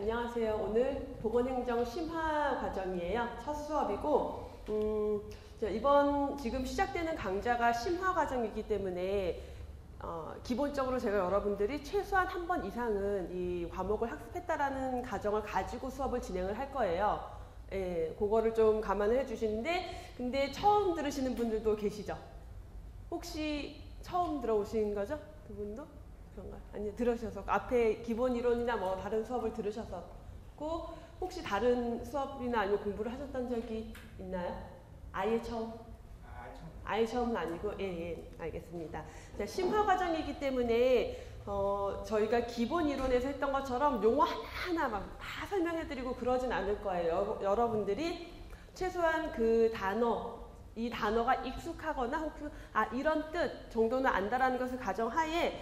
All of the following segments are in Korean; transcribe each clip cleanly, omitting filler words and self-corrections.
안녕하세요. 오늘 보건행정 심화 과정이에요. 첫 수업이고, 이번 지금 시작되는 강좌가 심화 과정이기 때문에 기본적으로 제가 여러분들이 최소한 한 번 이상은 이 과목을 학습했다라는 가정을 가지고 수업을 진행을 할 거예요. 예, 그거를 좀 감안을 해주시는데, 근데 처음 들으시는 분들도 계시죠? 혹시 처음 들어오신 거죠? 두 분도? 그런가? 아니, 들으셔서 앞에 기본 이론이나 뭐 다른 수업을 들으셨었고, 혹시 다른 수업이나 아니면 공부를 하셨던 적이 있나요? 아예 처음? 아예 처음은 아니고, 예, 알겠습니다. 자, 심화 과정이기 때문에 저희가 기본 이론에서 했던 것처럼 용어 하나하나 막 다 설명해드리고 그러진 않을 거예요. 여러분들이 최소한 그 이 단어가 익숙하거나 혹은 이런 뜻 정도는 안다라는 것을 가정하에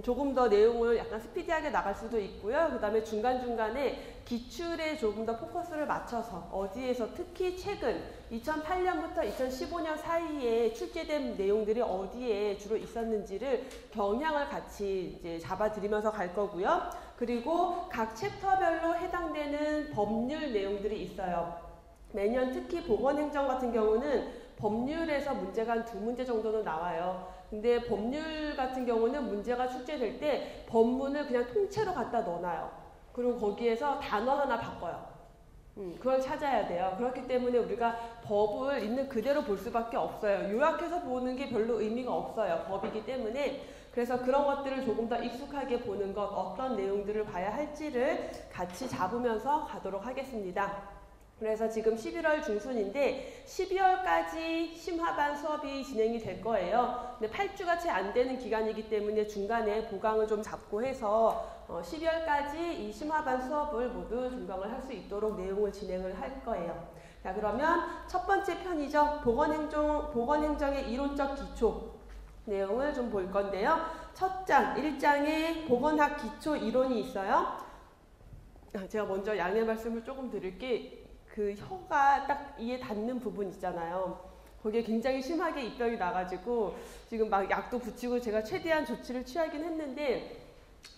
조금 더 내용을 약간 스피디하게 나갈 수도 있고요. 그 다음에 중간중간에 기출에 조금 더 포커스를 맞춰서 어디에서 특히 최근 2008년부터 2015년 사이에 출제된 내용들이 어디에 주로 있었는지를 경향을 같이 이제 잡아드리면서 갈 거고요. 그리고 각 챕터별로 해당되는 법률 내용들이 있어요. 매년 특히 보건행정 같은 경우는 법률에서 문제가 한 2문제 정도는 나와요. 근데 법률 같은 경우는 문제가 출제될 때 법문을 그냥 통째로 갖다 넣어놔요. 그리고 거기에서 단어 하나 바꿔요. 그걸 찾아야 돼요. 그렇기 때문에 우리가 법을 있는 그대로 볼 수밖에 없어요. 요약해서 보는 게 별로 의미가 없어요. 법이기 때문에. 그래서 그런 것들을 조금 더 익숙하게 보는 것, 어떤 내용들을 봐야 할지를 같이 잡으면서 가도록 하겠습니다. 그래서 지금 11월 중순인데 12월까지 심화반 수업이 진행이 될 거예요. 근데 8주가 채 안 되는 기간이기 때문에 중간에 보강을 좀 잡고 해서 12월까지 이 심화반 수업을 모두 종강을 할 수 있도록 내용을 진행을 할 거예요. 자, 그러면 첫 번째 편이죠. 보건행정의 이론적 기초 내용을 좀 볼 건데요. 첫 장, 1장에 보건학 기초 이론이 있어요. 제가 먼저 양해 말씀을 조금 드릴게. 그 혀가 딱 이에 닿는 부분 있잖아요. 거기에 굉장히 심하게 입병이 나가지고 지금 막 약도 붙이고 제가 최대한 조치를 취하긴 했는데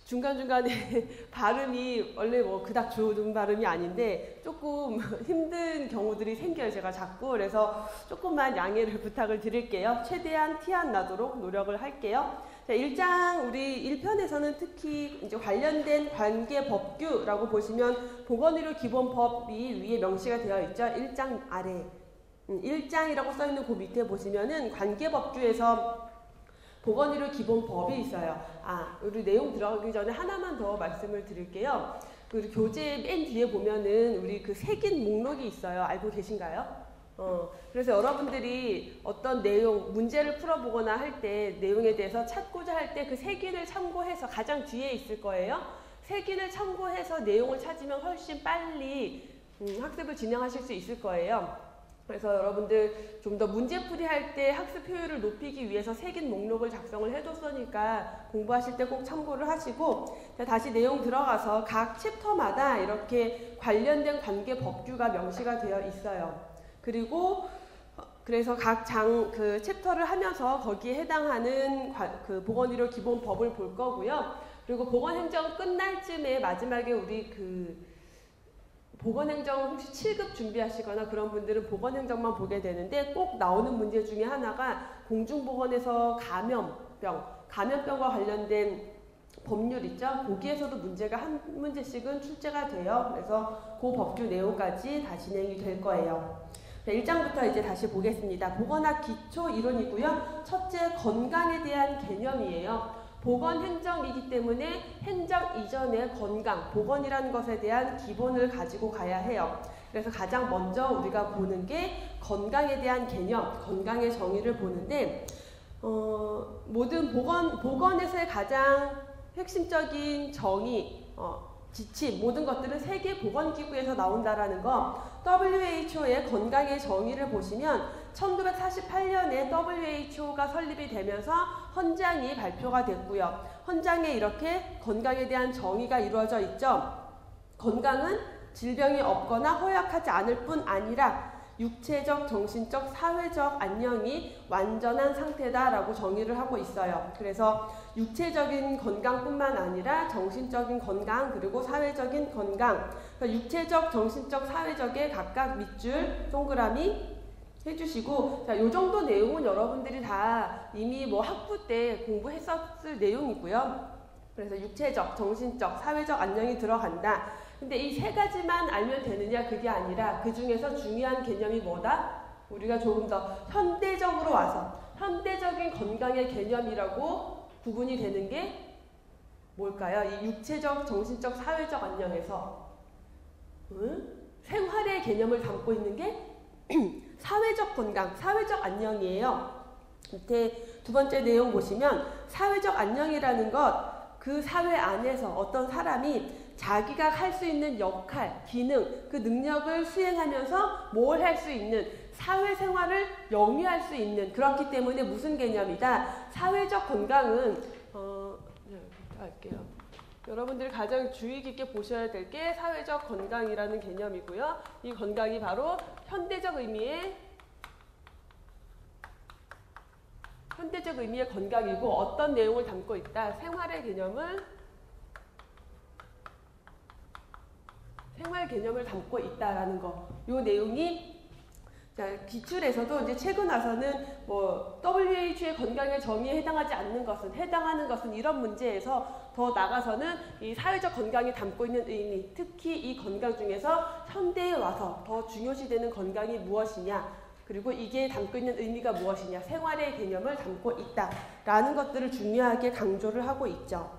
중간중간에 발음이 원래 뭐 그닥 좋은 발음이 아닌데 조금 힘든 경우들이 생겨요. 제가 자꾸. 그래서 조금만 양해를 부탁을 드릴게요. 최대한 티 안 나도록 노력을 할게요. 자, 1장 우리 1편에서는 특히 이제 관련된 관계법규라고 보시면 보건의료 기본법이 위에 명시가 되어 있죠. 1장 아래 1장이라고 써있는 그 밑에 보시면은 관계법규에서 보건의료 기본법이 있어요. 우리 내용 들어가기 전에 하나만 더 말씀을 드릴게요. 그 교재 맨 뒤에 보면은 우리 그 새긴 목록이 있어요. 알고 계신가요? 그래서 여러분들이 어떤 내용, 문제를 풀어보거나 할 때 내용에 대해서 찾고자 할 때 그 색인을 참고해서 가장 뒤에 있을 거예요. 색인을 참고해서 내용을 찾으면 훨씬 빨리 학습을 진행하실 수 있을 거예요. 그래서 여러분들 좀 더 문제풀이 할 때 학습 효율을 높이기 위해서 색인 목록을 작성을 해뒀으니까 공부하실 때 꼭 참고를 하시고, 자, 다시 내용 들어가서 각 챕터마다 이렇게 관련된 관계 법규가 명시가 되어 있어요. 그리고 그래서 각 그 챕터를 하면서 거기에 해당하는 그 보건의료 기본법을 볼 거고요. 그리고 보건행정 끝날 쯤에 마지막에 우리 그 보건행정 혹시 7급 준비하시거나 그런 분들은 보건행정만 보게 되는데 꼭 나오는 문제 중에 하나가 공중보건에서 감염병과 관련된 법률 있죠? 거기에서도 문제가 한 문제씩은 출제가 돼요. 그래서 그 법규 내용까지 다 진행이 될 거예요. 1장부터 이제 다시 보겠습니다. 보건학 기초 이론이고요. 첫째, 건강에 대한 개념이에요. 보건행정이기 때문에 행정 이전의 건강, 보건이라는 것에 대한 기본을 가지고 가야 해요. 그래서 가장 먼저 우리가 보는 게 건강에 대한 개념, 건강의 정의를 보는데 모든 보건에서의 가장 핵심적인 정의, 지침, 모든 것들은 세계보건기구에서 나온다라는 거, WHO의 건강의 정의를 보시면 1948년에 WHO가 설립이 되면서 헌장이 발표가 됐고요. 헌장에 이렇게 건강에 대한 정의가 이루어져 있죠. 건강은 질병이 없거나 허약하지 않을 뿐 아니라 육체적, 정신적, 사회적 안녕이 완전한 상태다라고 정의를 하고 있어요. 그래서 육체적인 건강뿐만 아니라 정신적인 건강 그리고 사회적인 건강, 그러니까 육체적, 정신적, 사회적에 각각 밑줄 동그라미 해주시고, 자, 요 정도 내용은 여러분들이 다 이미 뭐 학부 때 공부했었을 내용이고요. 그래서 육체적, 정신적, 사회적 안녕이 들어간다. 근데 이 세 가지만 알면 되느냐, 그게 아니라 그 중에서 중요한 개념이 뭐다? 우리가 조금 더 현대적으로 와서 현대적인 건강의 개념이라고 구분이 되는 게 뭘까요? 이 육체적, 정신적, 사회적 안녕에서 생활의 개념을 담고 있는 게 사회적 건강, 사회적 안녕이에요. 밑에 두 번째 내용 보시면 사회적 안녕이라는 것, 그 사회 안에서 어떤 사람이 자기가 할 수 있는 역할, 기능, 그 능력을 수행하면서 뭘 할 수 있는 사회생활을 영위할 수 있는, 그렇기 때문에 무슨 개념이다? 사회적 건강은 할게요. 여러분들이 가장 주의 깊게 보셔야 될 게 사회적 건강이라는 개념이고요. 이 건강이 바로 현대적 의미의 건강이고 어떤 내용을 담고 있다? 생활 개념을 담고 있다라는 거. 요 내용이 자, 기출에서도 이제 최근 와서는 뭐 WHO의 건강의 정의에 해당하는 것은 이런 문제에서 더 나가서는 이 사회적 건강이 담고 있는 의미, 특히 이 건강 중에서 현대에 와서 더 중요시되는 건강이 무엇이냐, 그리고 이게 담고 있는 의미가 무엇이냐, 생활의 개념을 담고 있다라는 것들을 중요하게 강조를 하고 있죠.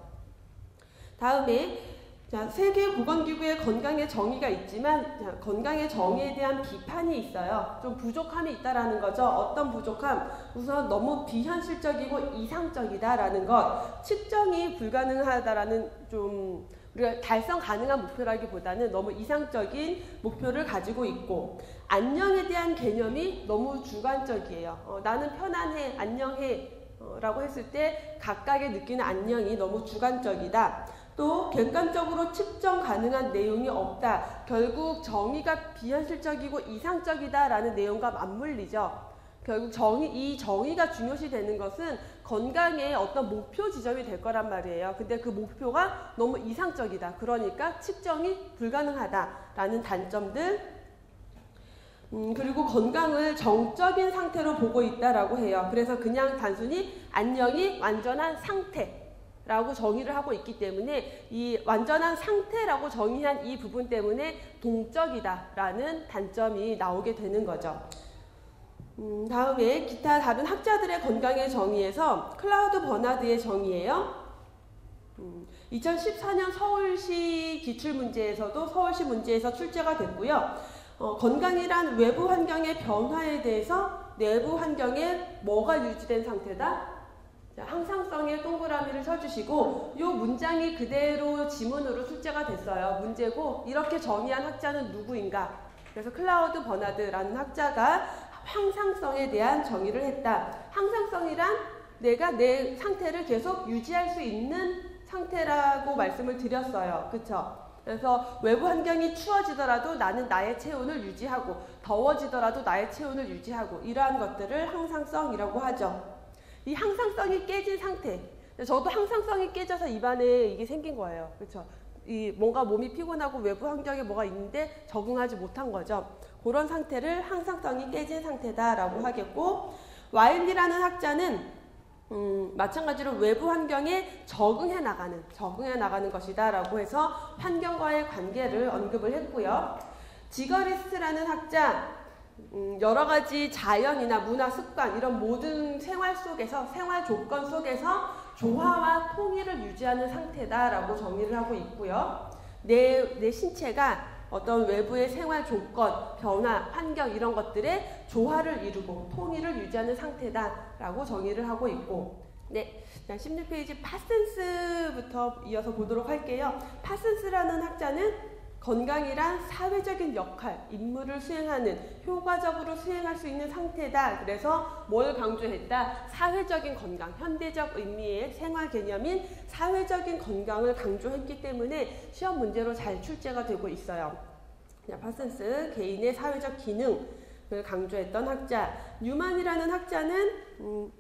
다음에 자, 세계보건기구의 건강의 정의가 있지만, 자, 건강의 정의에 대한 비판이 있어요. 좀 부족함이 있다라는 거죠. 어떤 부족함? 우선 너무 비현실적이고 이상적이다라는 것, 측정이 불가능하다라는, 좀 우리가 달성 가능한 목표라기보다는 너무 이상적인 목표를 가지고 있고, 안녕에 대한 개념이 너무 주관적이에요. 나는 편안해, 안녕해 라고 했을 때 각각의 느끼는 안녕이 너무 주관적이다. 또 객관적으로 측정 가능한 내용이 없다. 결국 정의가 비현실적이고 이상적이다라는 내용과 맞물리죠. 결국 이 정의가 중요시 되는 것은 건강의 어떤 목표 지점이 될 거란 말이에요. 근데 그 목표가 너무 이상적이다. 그러니까 측정이 불가능하다라는 단점들. 그리고 건강을 정적인 상태로 보고 있다라고 해요. 그래서 그냥 단순히 안녕이 완전한 상태라고 정의를 하고 있기 때문에 이 완전한 상태라고 정의한 이 부분 때문에 동적이다라는 단점이 나오게 되는 거죠. 다음에 기타 다른 학자들의 건강의 정의에서 클라우드 버나드의 정의예요. 2014년 서울시 기출문제에서도 서울시 문제에서 출제가 됐고요. 건강이란 외부 환경의 변화에 대해서 내부 환경에 뭐가 유지된 상태다? 자, 항상성의 동그라미를 쳐주시고 이 문장이 그대로 지문으로 출제가 됐어요. 문제고 이렇게 정의한 학자는 누구인가? 그래서 클라우드 버나드라는 학자가 항상성에 대한 정의를 했다. 항상성이란 내가 내 상태를 계속 유지할 수 있는 상태라고 말씀을 드렸어요. 그쵸? 그래서 외부 환경이 추워지더라도 나는 나의 체온을 유지하고 더워지더라도 나의 체온을 유지하고 이러한 것들을 항상성이라고 하죠. 이 항상성이 깨진 상태. 저도 항상성이 깨져서 입안에 이게 생긴 거예요. 그렇죠? 이 뭔가 몸이 피곤하고 외부 환경에 뭐가 있는데 적응하지 못한 거죠. 그런 상태를 항상성이 깨진 상태다라고 하겠고, 와일리라는 학자는 마찬가지로 외부 환경에 적응해 나가는 것이다라고 해서 환경과의 관계를 언급을 했고요. 지거리스트라는 학자, 여러 가지 자연이나 문화, 습관 이런 모든 생활 속에서, 생활 조건 속에서 조화와 통일을 유지하는 상태다라고 정의를 하고 있고요. 내 신체가 어떤 외부의 생활 조건, 변화, 환경 이런 것들의 조화를 이루고 통일을 유지하는 상태다라고 정의를 하고 있고, 네, 16페이지 파슨스부터 이어서 보도록 할게요. 파슨스라는 학자는 건강이란 사회적인 역할, 임무를 수행하는, 효과적으로 수행할 수 있는 상태다. 그래서 뭘 강조했다? 사회적인 건강, 현대적 의미의 생활 개념인 사회적인 건강을 강조했기 때문에 시험 문제로 잘 출제가 되고 있어요. 자, 파슨스, 개인의 사회적 기능, 강조했던 학자. 뉴만이라는 학자는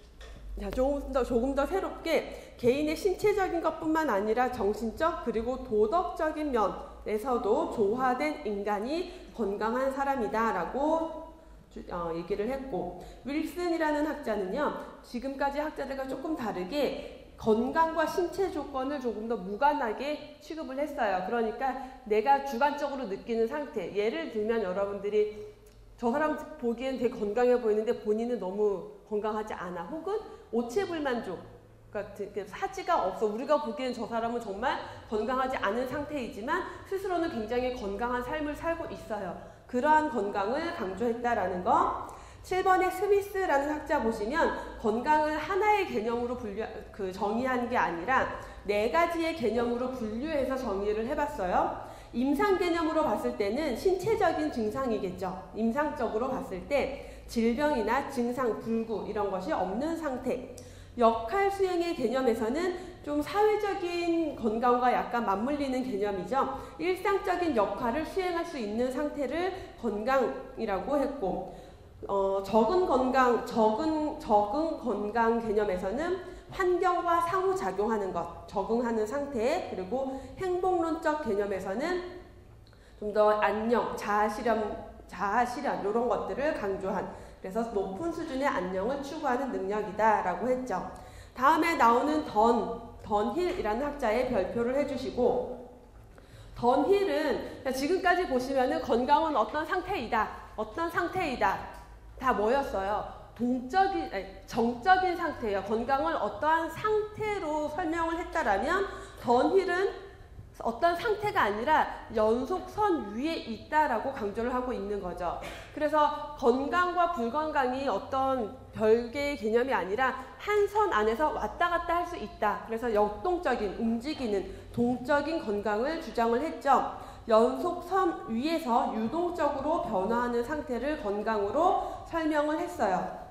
조금 더 새롭게 개인의 신체적인 것뿐만 아니라 정신적 그리고 도덕적인 면에서도 조화된 인간이 건강한 사람이다라고 얘기를 했고, 윌슨이라는 학자는요, 지금까지 학자들과 조금 다르게 건강과 신체 조건을 조금 더 무관하게 취급을 했어요. 그러니까 내가 주관적으로 느끼는 상태, 예를 들면 여러분들이 저 사람 보기엔 되게 건강해 보이는데 본인은 너무 건강하지 않아, 혹은 오체불만족 같은 사지가 없어, 우리가 보기엔 저 사람은 정말 건강하지 않은 상태이지만 스스로는 굉장히 건강한 삶을 살고 있어요. 그러한 건강을 강조했다라는 거. 7번에 스미스라는 학자 보시면 건강을 하나의 개념으로 정의한 게 아니라 4가지의 개념으로 분류해서 정의를 해봤어요. 임상 개념으로 봤을 때는 신체적인 증상이겠죠. 임상적으로 봤을 때 질병이나 증상, 불구 이런 것이 없는 상태. 역할 수행의 개념에서는 좀 사회적인 건강과 약간 맞물리는 개념이죠. 일상적인 역할을 수행할 수 있는 상태를 건강이라고 했고, 적응 건강 개념에서는 환경과 상호작용하는 것, 적응하는 상태, 그리고 행복론적 개념에서는 좀 더 안녕, 자아실현 이런 것들을 강조한, 그래서 높은 수준의 안녕을 추구하는 능력이다라고 했죠. 다음에 나오는 던힐이라는 학자의 별표를 해주시고, 던힐은 지금까지 보시면은 건강은 어떤 상태이다 다 뭐였어요? 정적인 상태예요. 건강을 어떠한 상태로 설명을 했다라면 던힐은 어떤 상태가 아니라 연속선 위에 있다라고 강조를 하고 있는 거죠. 그래서 건강과 불건강이 어떤 별개의 개념이 아니라 한 선 안에서 왔다 갔다 할 수 있다. 그래서 역동적인, 움직이는 동적인 건강을 주장을 했죠. 연속선 위에서 유동적으로 변화하는 상태를 건강으로 설명을 했어요.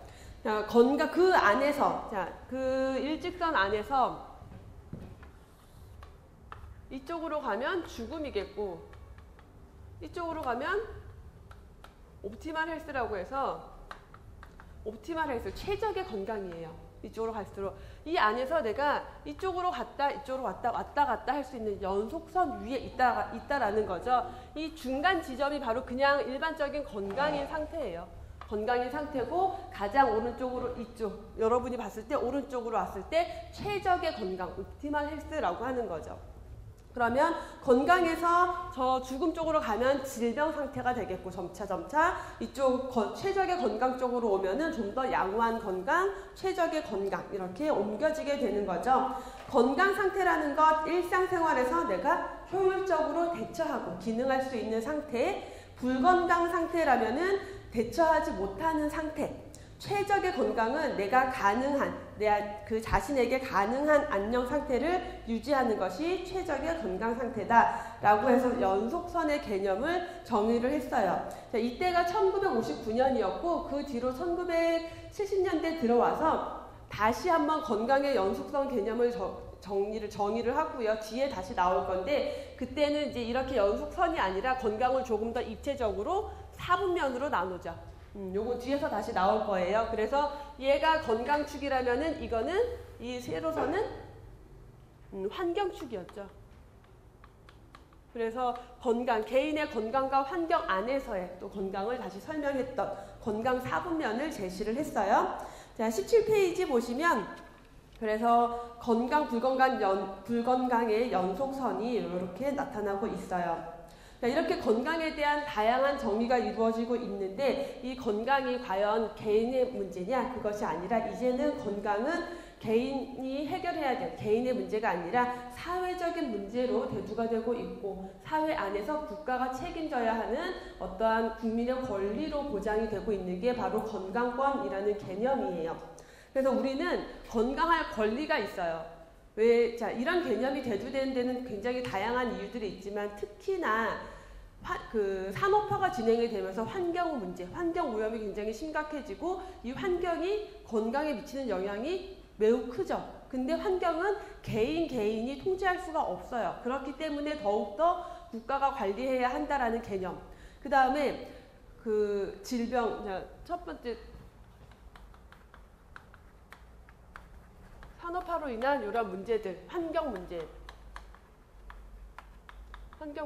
자, 건강 그 안에서, 그 일직선 안에서 이쪽으로 가면 죽음이겠고, 이쪽으로 가면 옵티멀 헬스라고 해서 옵티멀 헬스, 최적의 건강이에요. 이쪽으로 갈수록 이 안에서 내가 이쪽으로 갔다 이쪽으로 왔다 갔다 할 수 있는 연속선 위에 있다라는 거죠. 이 중간 지점이 바로 그냥 일반적인 건강인 상태예요. 건강인 상태고, 가장 오른쪽으로 이쪽, 여러분이 봤을 때 오른쪽으로 왔을 때 최적의 건강, 옵티멀 헬스라고 하는 거죠. 그러면 건강에서 저 죽음 쪽으로 가면 질병 상태가 되겠고, 점차 이쪽 최적의 건강 쪽으로 오면은 좀 더 양호한 건강, 최적의 건강 이렇게 옮겨지게 되는 거죠. 건강 상태라는 것, 일상생활에서 내가 효율적으로 대처하고 기능할 수 있는 상태. 불건강 상태라면은 대처하지 못하는 상태. 최적의 건강은 내가 그 자신에게 가능한 안녕 상태를 유지하는 것이 최적의 건강 상태다라고 해서 연속선의 개념을 정의를 했어요. 자, 이때가 1959년이었고 그 뒤로 1970년대 들어와서 다시 한번 건강의 연속선 개념을 정의를 하고요. 뒤에 다시 나올 건데, 그때는 이제 이렇게 연속선이 아니라 건강을 조금 더 입체적으로 4분면으로 나누죠. 요건 뒤에서 다시 나올 거예요. 그래서 얘가 건강축이라면은 이거는 이 세로선은 환경축이었죠. 그래서 개인의 건강과 환경 안에서의 또 건강을 다시 설명했던 건강 4분면을 제시를 했어요. 자, 17페이지 보시면 그래서 건강, 불건강의 연속선이 이렇게 나타나고 있어요. 이렇게 건강에 대한 다양한 정의가 이루어지고 있는데, 이 건강이 과연 개인의 문제냐? 그것이 아니라 이제는 건강은 개인이 해결해야 될 개인의 문제가 아니라 사회적인 문제로 대두가 되고 있고, 사회 안에서 국가가 책임져야 하는 어떠한 국민의 권리로 보장이 되고 있는 게 바로 건강권이라는 개념이에요. 그래서 우리는 건강할 권리가 있어요. 이런 개념이 대두되는 데는 굉장히 다양한 이유들이 있지만, 특히나 산업화가 진행이 되면서 환경 문제, 환경 오염이 굉장히 심각해지고, 이 환경이 건강에 미치는 영향이 매우 크죠. 근데 환경은 개인이 통제할 수가 없어요. 그렇기 때문에 더욱더 국가가 관리해야 한다라는 개념. 그 다음에 그 질병, 첫 번째 산업화로 인한 이런 문제들, 환경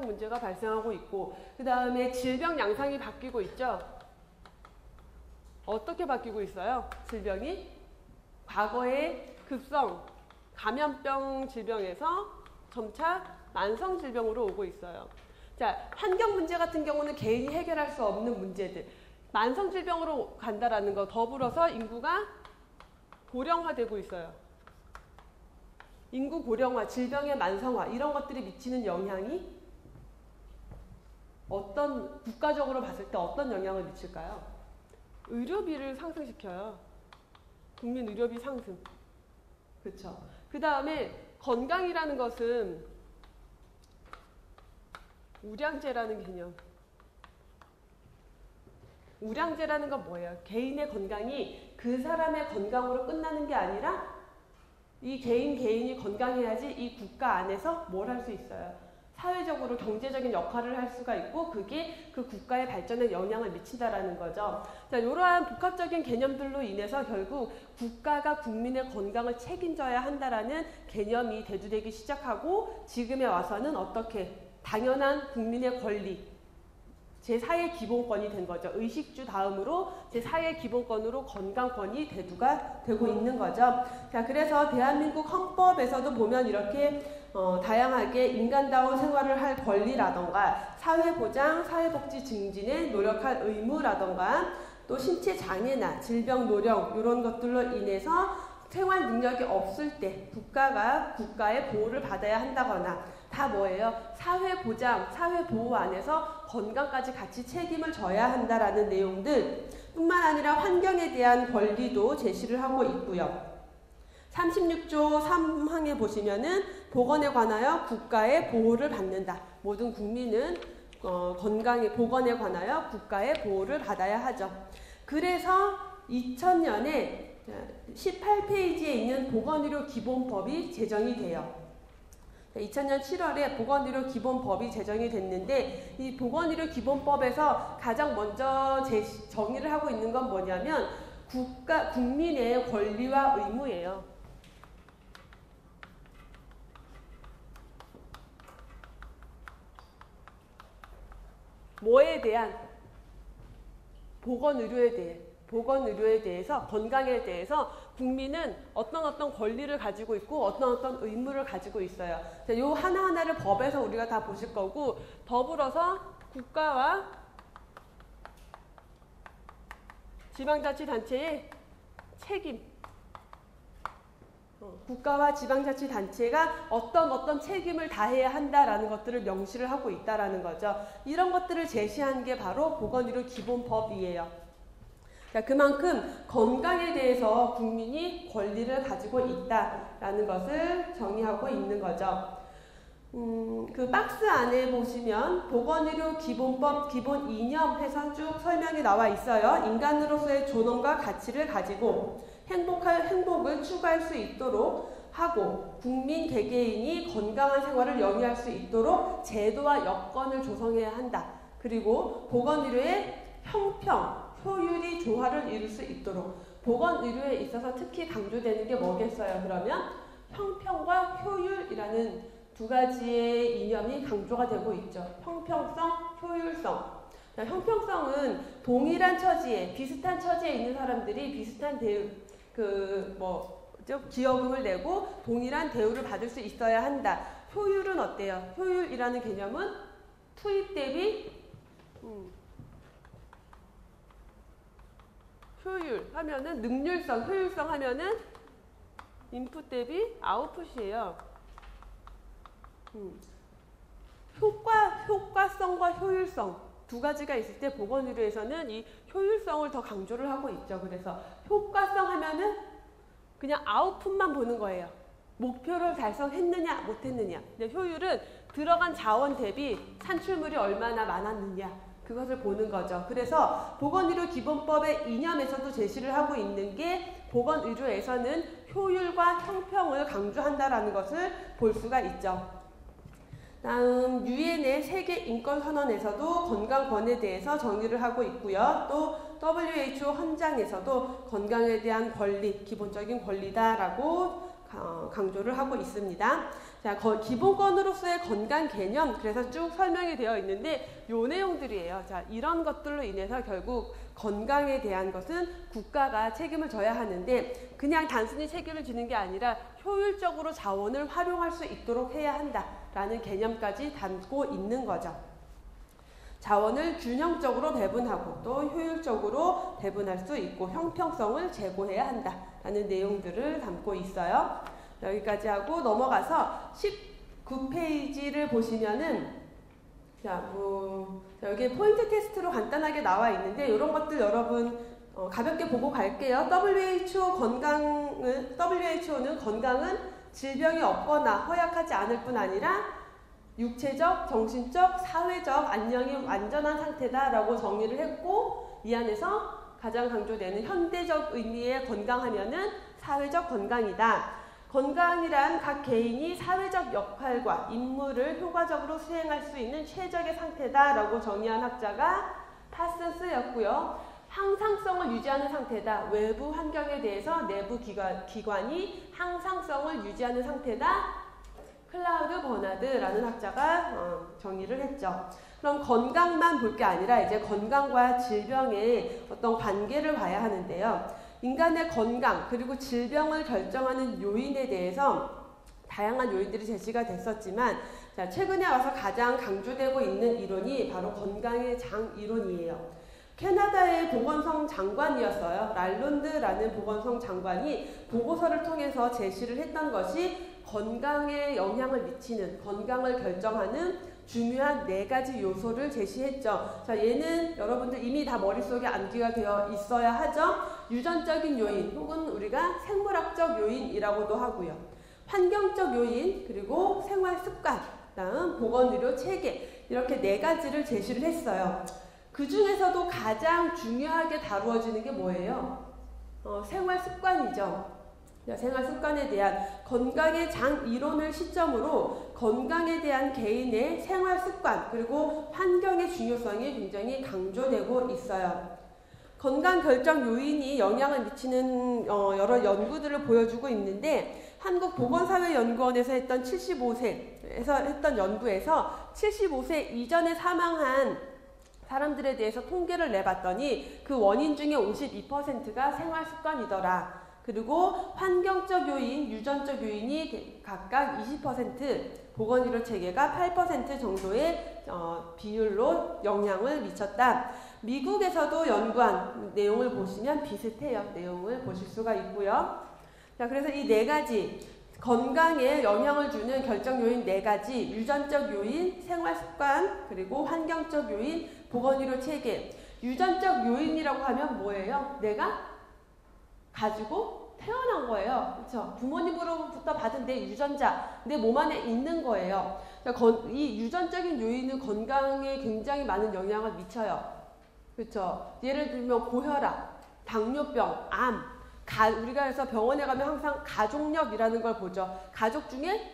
문제가 발생하고 있고, 그 다음에 질병 양상이 바뀌고 있죠. 어떻게 바뀌고 있어요? 질병이 과거의 급성 감염병 질병에서 점차 만성 질병으로 오고 있어요. 자, 환경 문제 같은 경우는 개인이 해결할 수 없는 문제들, 만성 질병으로 간다라는 거, 더불어서 인구가 고령화되고 있어요. 인구 고령화, 질병의 만성화, 이런 것들이 미치는 영향이 어떤, 국가적으로 봤을 때 어떤 영향을 미칠까요? 의료비를 상승시켜요. 국민 의료비 상승. 그렇죠. 그 다음에 건강이라는 것은 우량제라는 개념. 우량제라는 건 뭐예요? 개인의 건강이 그 사람의 건강으로 끝나는 게 아니라 이 개인이 건강해야지 이 국가 안에서 뭘 할 수 있어요. 사회적으로 경제적인 역할을 할 수가 있고 그게 그 국가의 발전에 영향을 미친다라는 거죠. 자, 이러한 복합적인 개념들로 인해서 결국 국가가 국민의 건강을 책임져야 한다라는 개념이 대두되기 시작하고 지금에 와서는 어떻게 당연한 국민의 권리, 제4의 기본권이 된 거죠. 의식주 다음으로 제4의 기본권으로 건강권이 대두가 되고 있는 거죠. 자, 그래서 대한민국 헌법에서도 보면 이렇게 다양하게 인간다운 생활을 할 권리라던가 사회보장, 사회복지 증진에 노력할 의무라던가 또 신체 장애나 질병 노령 이런 것들로 인해서 생활 능력이 없을 때 국가의 보호를 받아야 한다거나 다 뭐예요? 사회보장, 사회보호 안에서 건강까지 같이 책임을 져야 한다라는 내용들 뿐만 아니라 환경에 대한 권리도 제시를 하고 있고요. 36조 3항에 보시면은 보건에 관하여 국가의 보호를 받는다. 모든 국민은 건강의 보건에 관하여 국가의 보호를 받아야 하죠. 그래서 2000년에 18페이지에 있는 보건의료 기본법이 제정이 돼요. 2000년 7월에 보건의료 기본법이 제정이 됐는데 이 보건의료 기본법에서 가장 먼저 정의를 하고 있는 건 뭐냐면 국민의 권리와 의무예요. 뭐에 대한? 보건의료에 대해서, 건강에 대해서 국민은 어떤 권리를 가지고 있고 어떤 의무를 가지고 있어요. 자, 요 하나하나를 법에서 우리가 다 보실 거고 더불어서 국가와 지방자치단체의 책임, 국가와 지방자치단체가 어떤 책임을 다해야 한다라는 것들을 명시를 하고 있다라는 거죠. 이런 것들을 제시한 게 바로 보건의료 기본법이에요. 자, 그만큼 건강에 대해서 국민이 권리를 가지고 있다라는 것을 정의하고 있는 거죠. 그 박스 안에 보시면 보건의료 기본법 기본 이념 해서 쭉 설명이 나와 있어요. 인간으로서의 존엄과 가치를 가지고 행복을 추구할 수 있도록 하고 국민 개개인이 건강한 생활을 영위할 수 있도록 제도와 여건을 조성해야 한다. 그리고 보건의료의 형평, 효율이 조화를 이룰 수 있도록 보건의료에 있어서 특히 강조되는 게 뭐겠어요? 그러면 형평과 효율이라는 두 가지의 이념이 강조가 되고 있죠. 형평성, 효율성. 자, 형평성은 동일한 처지에, 비슷한 처지에 있는 사람들이 비슷한 기여금을 내고 동일한 대우를 받을 수 있어야 한다. 효율은 어때요? 효율이라는 개념은 투입 대비 효율 하면은 능률성, 효율성 하면은 인풋 대비 아웃풋이에요. 효과성과 효율성 두 가지가 있을 때 보건의료에서는 이 효율성을 더 강조를 하고 있죠. 그래서 효과성 하면은 그냥 아웃풋만 보는 거예요. 목표를 달성했느냐 못했느냐. 근데 효율은 들어간 자원 대비 산출물이 얼마나 많았느냐. 그것을 보는 거죠. 그래서 보건의료 기본법의 이념에서도 제시를 하고 있는 게 보건의료에서는 효율과 형평을 강조한다라는 것을 볼 수가 있죠. 다음 유엔의 세계 인권 선언에서도 건강권에 대해서 정의를 하고 있고요. 또 WHO 헌장에서도 건강에 대한 권리, 기본적인 권리다라고 강조를 하고 있습니다. 자, 기본권으로서의 건강 개념, 그래서 쭉 설명이 되어 있는데 요 내용들이에요. 자, 이런 것들로 인해서 결국 건강에 대한 것은 국가가 책임을 져야 하는데 그냥 단순히 책임을 지는 게 아니라 효율적으로 자원을 활용할 수 있도록 해야 한다라는 개념까지 담고 있는 거죠. 자원을 균형적으로 배분하고 또 효율적으로 배분할 수 있고 형평성을 제고해야 한다라는 내용들을 담고 있어요. 여기까지 하고 넘어가서 19페이지를 보시면은 자, 여기 포인트 테스트로 간단하게 나와 있는데 이런 것들 여러분 가볍게 보고 갈게요. WHO는 건강은 질병이 없거나 허약하지 않을 뿐 아니라 육체적, 정신적, 사회적 안녕이 완전한 상태다라고 정의를 했고 이 안에서 가장 강조되는 현대적 의미의 건강하면은 사회적 건강이다. 건강이란 각 개인이 사회적 역할과 임무를 효과적으로 수행할 수 있는 최적의 상태다라고 정의한 학자가 파슨스였고요. 항상성을 유지하는 상태다. 외부 환경에 대해서 내부 기관이 항상성을 유지하는 상태다. 클라우드 버나드라는 학자가 정의를 했죠. 그럼 건강만 볼 게 아니라 이제 건강과 질병의 어떤 관계를 봐야 하는데요. 인간의 건강 그리고 질병을 결정하는 요인에 대해서 다양한 요인들이 제시가 됐었지만 자, 최근에 와서 가장 강조되고 있는 이론이 바로 건강의 장 이론이에요. 캐나다의 보건성 장관이었어요. 랄론드라는 보건성 장관이 보고서를 통해서 제시를 했던 것이 건강에 영향을 미치는, 건강을 결정하는 중요한 4가지 요소를 제시했죠. 자, 얘는 여러분들 이미 다 머릿속에 암기가 되어 있어야 하죠. 유전적인 요인 혹은 우리가 생물학적 요인이라고도 하고요. 환경적 요인 그리고 생활 습관, 다음 보건의료 체계 이렇게 4가지를 제시를 했어요. 그 중에서도 가장 중요하게 다루어지는 게 뭐예요? 생활 습관이죠. 생활 습관에 대한 건강의 장 이론을 시점으로 건강에 대한 개인의 생활 습관 그리고 환경의 중요성이 굉장히 강조되고 있어요. 건강 결정 요인이 영향을 미치는 여러 연구들을 보여주고 있는데 한국보건사회연구원에서 했던 75세에서 했던 연구에서 75세 이전에 사망한 사람들에 대해서 통계를 내봤더니 그 원인 중에 52%가 생활 습관이더라. 그리고 환경적 요인, 유전적 요인이 각각 20%, 보건의료 체계가 8% 정도의 비율로 영향을 미쳤다. 미국에서도 연구한 내용을 보시면 비슷해요. 내용을 보실 수가 있고요. 자, 그래서 이 4가지 건강에 영향을 주는 결정 요인 4가지, 유전적 요인, 생활 습관, 그리고 환경적 요인, 보건의료 체계. 유전적 요인이라고 하면 뭐예요? 내가 가지고 태어난 거예요. 그렇죠? 부모님으로부터 받은 내 유전자, 내 몸 안에 있는 거예요. 이 유전적인 요인은 건강에 굉장히 많은 영향을 미쳐요. 그렇죠? 예를 들면 고혈압, 당뇨병, 암, 우리가 해서 병원에 가면 항상 가족력이라는 걸 보죠. 가족 중에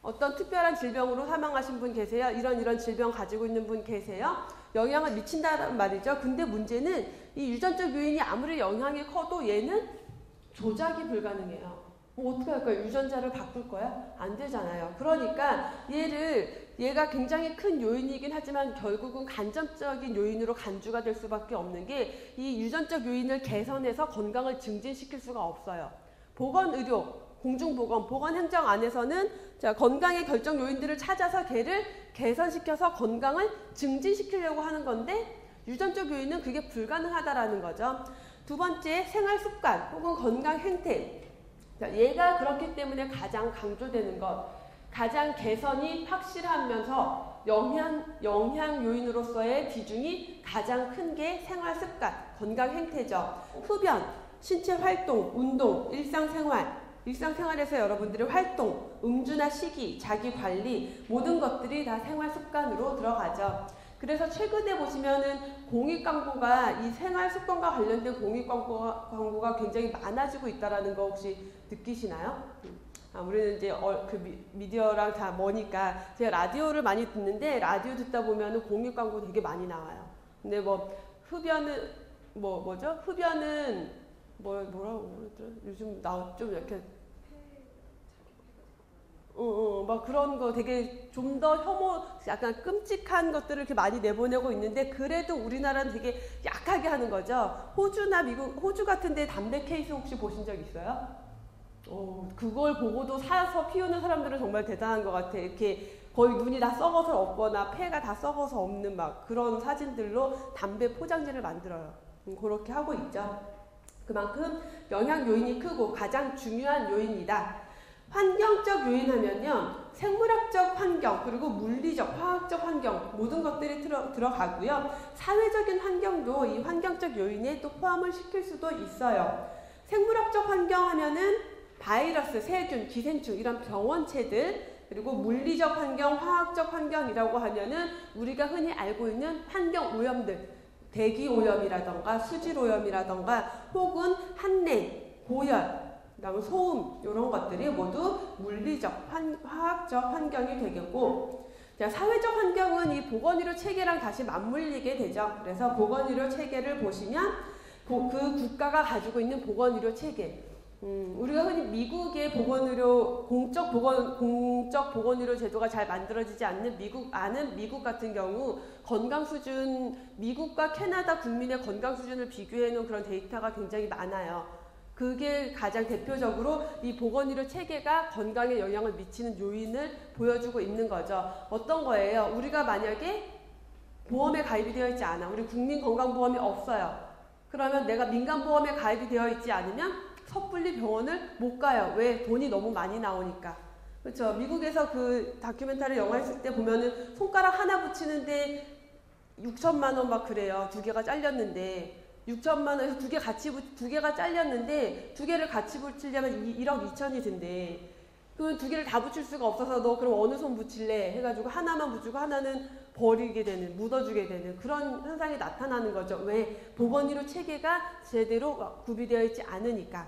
어떤 특별한 질병으로 사망하신 분 계세요? 이런 질병 가지고 있는 분 계세요? 영향을 미친다는 말이죠. 근데 문제는 이 유전적 요인이 아무리 영향이 커도 얘는 조작이 불가능해요. 뭐 어떻게 할까요? 유전자를 바꿀 거야? 안 되잖아요. 그러니까 얘가 굉장히 큰 요인이긴 하지만 결국은 간접적인 요인으로 간주가 될 수밖에 없는 게 이 유전적 요인을 개선해서 건강을 증진시킬 수가 없어요. 보건의료, 공중보건, 보건행정 안에서는 자, 건강의 결정 요인들을 찾아서 걔를 개선시켜서 건강을 증진시키려고 하는 건데 유전적 요인은 그게 불가능하다라는 거죠. 두 번째, 생활 습관 혹은 건강 행태. 자, 얘가 그렇기 때문에 가장 강조되는 것, 가장 개선이 확실하면서 영향 요인으로서의 비중이 가장 큰 게 생활 습관, 건강 행태죠. 흡연, 신체 활동, 운동, 일상생활에서 여러분들의 활동, 음주나 식이, 자기 관리 모든 것들이 다 생활 습관으로 들어가죠. 그래서 최근에 보시면은 공익 광고가 이 생활 습관과 관련된 공익 광고가 굉장히 많아지고 있다라는 거 혹시 느끼시나요? 우리는 이제 미디어랑 다 뭐니까 제가 라디오를 많이 듣는데 라디오 듣다 보면은 공익 광고 되게 많이 나와요. 근데 뭐 흡연은 뭐죠? 흡연은 뭐라고 그러더라? 요즘 좀 이렇게 막 그런 거 되게 좀 더 약간 끔찍한 것들을 이렇게 많이 내보내고 있는데 그래도 우리나라는 되게 약하게 하는 거죠. 호주나 미국, 호주 같은 데 담배 케이스 혹시 보신 적 있어요? 그걸 보고도 사서 피우는 사람들은 정말 대단한 것 같아. 이렇게 거의 눈이 다 썩어서 없거나 폐가 다 썩어서 없는 막 그런 사진들로 담배 포장지를 만들어요. 그렇게 하고 있죠. 그만큼 영향 요인이 크고 가장 중요한 요인이다. 환경적 요인 하면요. 생물학적 환경, 그리고 물리적, 화학적 환경 모든 것들이 들어가고요. 사회적인 환경도 이 환경적 요인에 또 포함을 시킬 수도 있어요. 생물학적 환경 하면은 바이러스, 세균, 기생충 이런 병원체들, 그리고 물리적 환경, 화학적 환경이라고 하면은 우리가 흔히 알고 있는 환경 오염들, 대기 오염이라던가 수질 오염이라던가 혹은 한랭, 고열, 그다음에 소음 이런 것들이 모두 물리적, 화학적 환경이 되겠고, 자, 사회적 환경은 이 보건의료 체계랑 다시 맞물리게 되죠. 그래서 보건의료 체계를 보시면 그 국가가 가지고 있는 보건의료 체계, 우리가 흔히 미국의 공적 보건의료 제도가 잘 만들어지지 않는 미국 같은 경우 건강 수준, 미국과 캐나다 국민의 건강 수준을 비교해 놓은 그런 데이터가 굉장히 많아요. 그게 가장 대표적으로 이 보건의료 체계가 건강에 영향을 미치는 요인을 보여주고 있는 거죠. 어떤 거예요? 우리가 만약에 보험에 가입이 되어 있지 않아. 우리 국민건강보험이 없어요. 그러면 내가 민간보험에 가입이 되어 있지 않으면 섣불리 병원을 못 가요. 왜? 돈이 너무 많이 나오니까. 그렇죠. 미국에서 그 다큐멘터리 영화 했을 때 보면은 손가락 하나 붙이는데 6천만 원 막 그래요. 두 개가 잘렸는데. 6천만 원에서 두 개가 잘렸는데 두 개를 같이 붙이려면 1억 2천이 든대. 그러면 두 개를 다 붙일 수가 없어서 너 그럼 어느 손 붙일래? 해가지고 하나만 붙이고 하나는 버리게 되는, 묻어주게 되는 그런 현상이 나타나는 거죠. 왜? 보건의료 체계가 제대로 구비되어 있지 않으니까.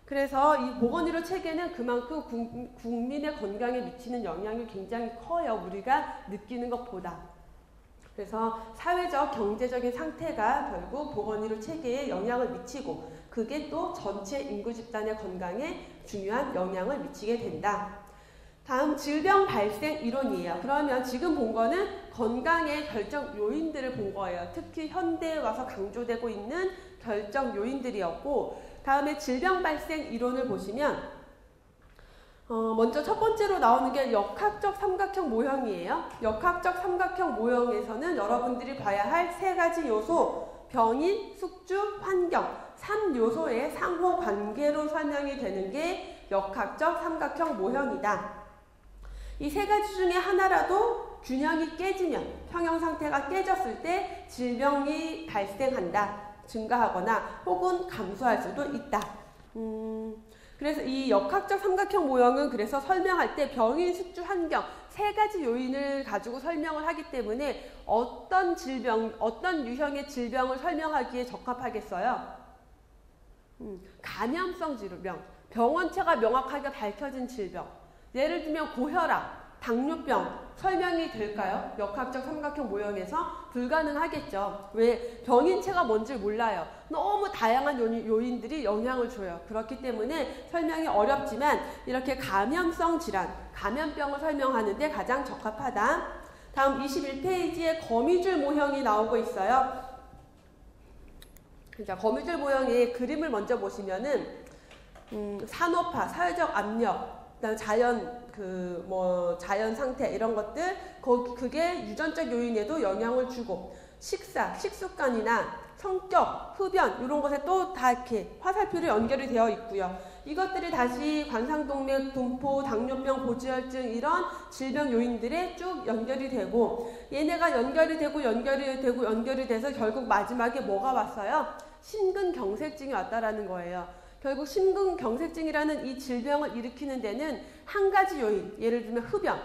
그래서 이 보건의료 체계는 그만큼 국민의 건강에 미치는 영향이 굉장히 커요. 우리가 느끼는 것보다. 그래서 사회적, 경제적인 상태가 결국 보건의료 체계에 영향을 미치고 그게 또 전체 인구 집단의 건강에 중요한 영향을 미치게 된다. 다음 질병 발생 이론이에요. 그러면 지금 본 거는 건강의 결정 요인들을 본 거예요. 특히 현대에 와서 강조되고 있는 결정 요인들이었고, 다음에 질병 발생 이론을 보시면 먼저 첫 번째로 나오는 게 역학적 삼각형 모형이에요. 역학적 삼각형 모형에서는 여러분들이 봐야 할 세 가지 요소, 병인, 숙주, 환경, 3요소의 상호 관계로 설명이 되는 게 역학적 삼각형 모형이다. 이 세 가지 중에 하나라도 균형이 깨지면, 평형 상태가 깨졌을 때 질병이 발생한다, 증가하거나 혹은 감소할 수도 있다. 그래서 이 역학적 삼각형 모형은 그래서 설명할 때 병인, 숙주, 환경 세 가지 요인을 가지고 설명을 하기 때문에 어떤 유형의 질병을 설명하기에 적합하겠어요? 감염성 질병, 병원체가 명확하게 밝혀진 질병. 예를 들면 고혈압, 당뇨병 설명이 될까요? 역학적 삼각형 모형에서 불가능하겠죠. 왜? 병인체가 뭔지 몰라요. 너무 다양한 요인들이 영향을 줘요. 그렇기 때문에 설명이 어렵지만 이렇게 감염성 질환, 감염병을 설명하는 데 가장 적합하다. 다음 21페이지에 거미줄 모형이 나오고 있어요. 자, 거미줄 모형의 그림을 먼저 보시면은 산업화, 사회적 압력, 그다음 자연 상태 이런 것들, 그게 유전적 요인에도 영향을 주고, 식습관이나 성격, 흡연 이런 것에 또 다 이렇게 화살표로 연결이 되어 있고요. 이것들이 다시 관상동맥, 분포, 당뇨병, 고지혈증 이런 질병 요인들에 쭉 연결이 되고, 얘네가 연결이 돼서 결국 마지막에 뭐가 왔어요? 심근경색증이 왔다라는 거예요. 결국 심근경색증이라는 이 질병을 일으키는 데는 한 가지 요인, 예를 들면 흡연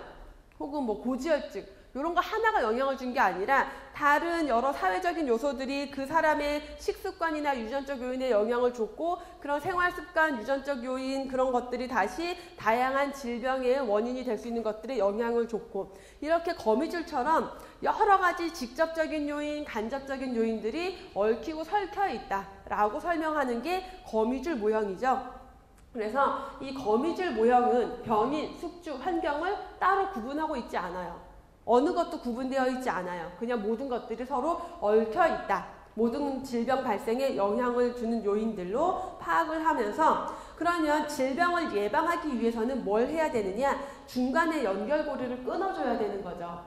혹은 고지혈증 이런 거 하나가 영향을 준 게 아니라 다른 여러 사회적인 요소들이 그 사람의 식습관이나 유전적 요인에 영향을 줬고 그런 생활습관, 유전적 요인 그런 것들이 다시 다양한 질병의 원인이 될 수 있는 것들에 영향을 줬고 이렇게 거미줄처럼 여러 가지 직접적인 요인, 간접적인 요인들이 얽히고 설켜 있다라고 설명하는 게 거미줄 모형이죠. 그래서 이 거미줄 모형은 병인, 숙주, 환경을 따로 구분하고 있지 않아요. 어느 것도 구분되어 있지 않아요. 그냥 모든 것들이 서로 얽혀 있다. 모든 질병 발생에 영향을 주는 요인들로 파악을 하면서 그러면 질병을 예방하기 위해서는 뭘 해야 되느냐? 중간에 연결고리를 끊어줘야 되는 거죠.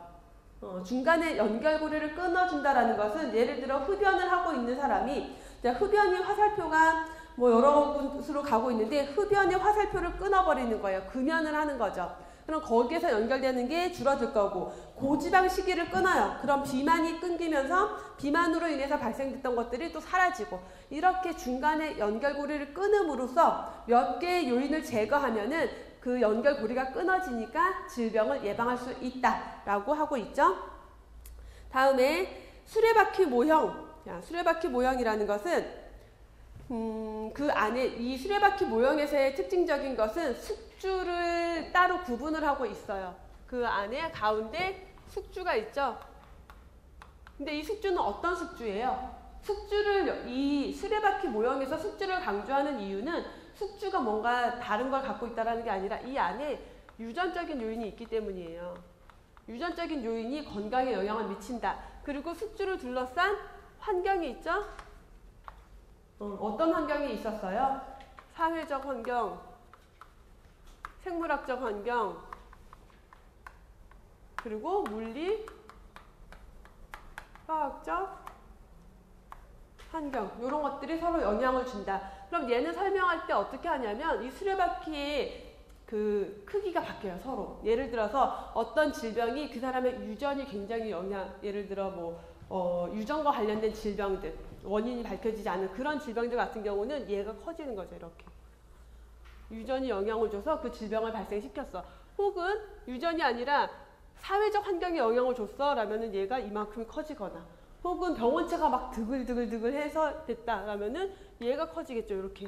중간에 연결고리를 끊어준다라는 것은 예를 들어 흡연을 하고 있는 사람이 흡연이 화살표가 여러 곳으로 가고 있는데 흡연의 화살표를 끊어버리는 거예요. 금연을 하는 거죠. 그럼 거기에서 연결되는 게 줄어들 거고 고지방 식이를 끊어요. 그럼 비만이 끊기면서 비만으로 인해서 발생됐던 것들이 또 사라지고 이렇게 중간에 연결고리를 끊음으로써 몇 개의 요인을 제거하면은 그 연결고리가 끊어지니까 질병을 예방할 수 있다라고 하고 있죠. 다음에 수레바퀴 모형. 수레바퀴 모형이라는 것은 그 안에 이 수레바퀴 모형에서의 특징적인 것은 숙주를 따로 구분을 하고 있어요. 그 안에 가운데 숙주가 있죠. 근데 이 숙주는 어떤 숙주예요? 이 수레바퀴 모형에서 숙주를 강조하는 이유는 숙주가 뭔가 다른 걸 갖고 있다는 게 아니라 이 안에 유전적인 요인이 있기 때문이에요. 유전적인 요인이 건강에 영향을 미친다. 그리고 숙주를 둘러싼 환경이 있죠. 어떤 환경이 있었어요? 사회적 환경, 생물학적 환경, 그리고 물리, 화학적 환경 이런 것들이 서로 영향을 준다. 그럼 얘는 설명할 때 어떻게 하냐면 이 수레바퀴의 그 크기가 바뀌어요. 서로. 예를 들어서 어떤 질병이 그 사람의 유전이 굉장히 예를 들어 유전과 관련된 질병들 원인이 밝혀지지 않은 그런 질병들 같은 경우는 얘가 커지는 거죠. 이렇게. 유전이 영향을 줘서 그 질병을 발생시켰어. 혹은 유전이 아니라 사회적 환경에 영향을 줬어 라면은 얘가 이만큼이 커지거나 혹은 병원체가 막 드글드글 해서 됐다 라면은 얘가 커지겠죠. 이렇게.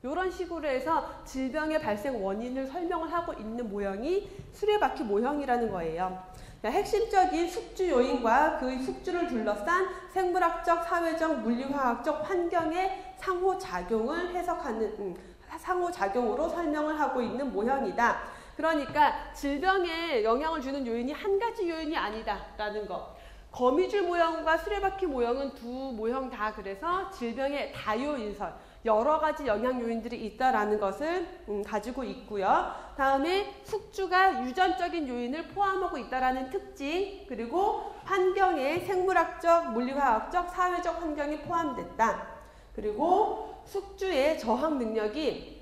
이런 식으로 해서 질병의 발생 원인을 설명을 하고 있는 모형이 수레바퀴 모형이라는 거예요. 핵심적인 숙주 요인과 그 숙주를 둘러싼 생물학적, 사회적, 물리화학적 환경의 상호작용을 해석하는 상호작용으로 설명을 하고 있는 모형이다. 그러니까 질병에 영향을 주는 요인이 한 가지 요인이 아니다라는 거. 거미줄 모형과 수레바퀴 모형은 두 모형 다 그래서 질병의 다요인설, 여러 가지 영향 요인들이 있다라는 것을 가지고 있고요. 다음에 숙주가 유전적인 요인을 포함하고 있다라는 특징, 그리고 환경에 생물학적, 물리화학적, 사회적 환경이 포함됐다. 그리고 숙주의 저항 능력이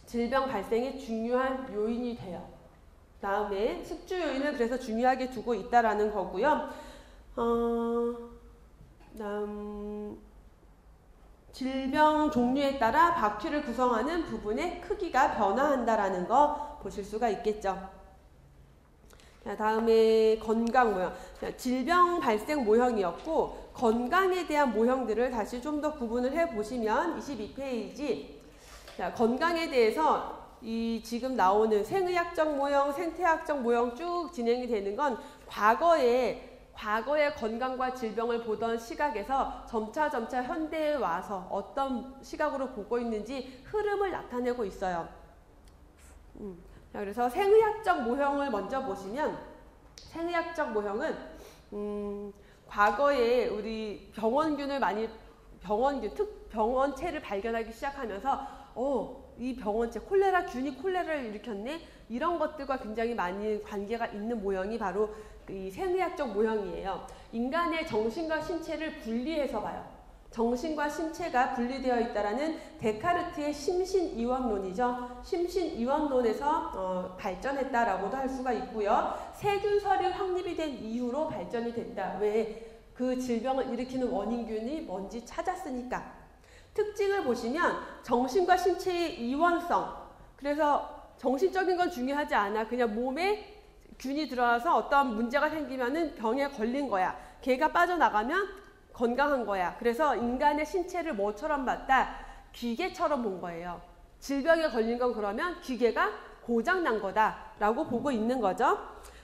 질병 발생의 중요한 요인이 돼요. 다음에 숙주 요인을 그래서 중요하게 두고 있다라는 거고요. 질병 종류에 따라 바퀴를 구성하는 부분의 크기가 변화한다라는 거 보실 수가 있겠죠. 자, 다음에 건강 모형. 자, 질병 발생 모형이었고 건강에 대한 모형들을 다시 좀 더 구분을 해보시면 22페이지 자, 건강에 대해서 이 지금 나오는 생의학적 모형, 생태학적 모형 쭉 진행이 되는 건 과거의 건강과 질병을 보던 시각에서 점차 현대에 와서 어떤 시각으로 보고 있는지 흐름을 나타내고 있어요. 자, 그래서 생의학적 모형을 먼저 보시면 생의학적 모형은 과거에 우리 병원체를 발견하기 시작하면서 이 병원체, 균이 콜레라를 일으켰네? 이런 것들과 굉장히 많이 관계가 있는 모형이 바로 이 생의학적 모형이에요. 인간의 정신과 신체를 분리해서 봐요. 정신과 신체가 분리되어 있다라는 데카르트의 심신이원론이죠. 심신이원론에서 발전했다라고도 할 수가 있고요. 세균설이 확립이 된 이후로 발전이 됐다. 왜? 그 질병을 일으키는 원인균이 뭔지 찾았으니까. 특징을 보시면 정신과 신체의 이원성. 그래서 정신적인 건 중요하지 않아. 그냥 몸에 균이 들어와서 어떤 문제가 생기면은 병에 걸린 거야. 걔가 빠져나가면 건강한 거야. 그래서 인간의 신체를 뭐처럼 봤다? 기계처럼 본 거예요. 질병에 걸린 건 그러면 기계가 고장난 거다라고 보고 있는 거죠.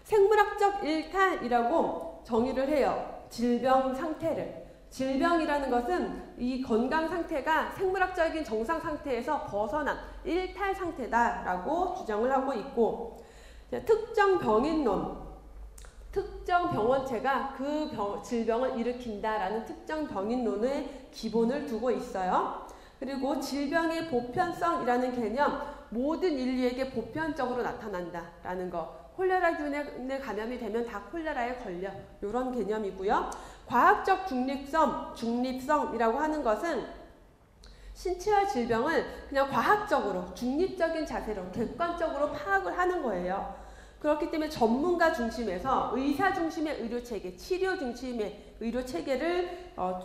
생물학적 일탈이라고 정의를 해요. 질병 상태를. 질병이라는 것은 이 건강 상태가 생물학적인 정상 상태에서 벗어난 일탈 상태다라고 주장을 하고 있고, 특정 병인론. 특정 병원체가 그 질병을 일으킨다라는 특정 병인론의 기본을 두고 있어요. 그리고 질병의 보편성이라는 개념, 모든 인류에게 보편적으로 나타난다라는 거. 콜레라균에 감염이 되면 다 콜레라에 걸려. 이런 개념이고요. 과학적 중립성이라고 하는 것은 신체와 질병을 그냥 과학적으로, 중립적인 자세로, 객관적으로 파악을 하는 거예요. 그렇기 때문에 전문가 중심에서 의사 중심의 의료체계, 치료 중심의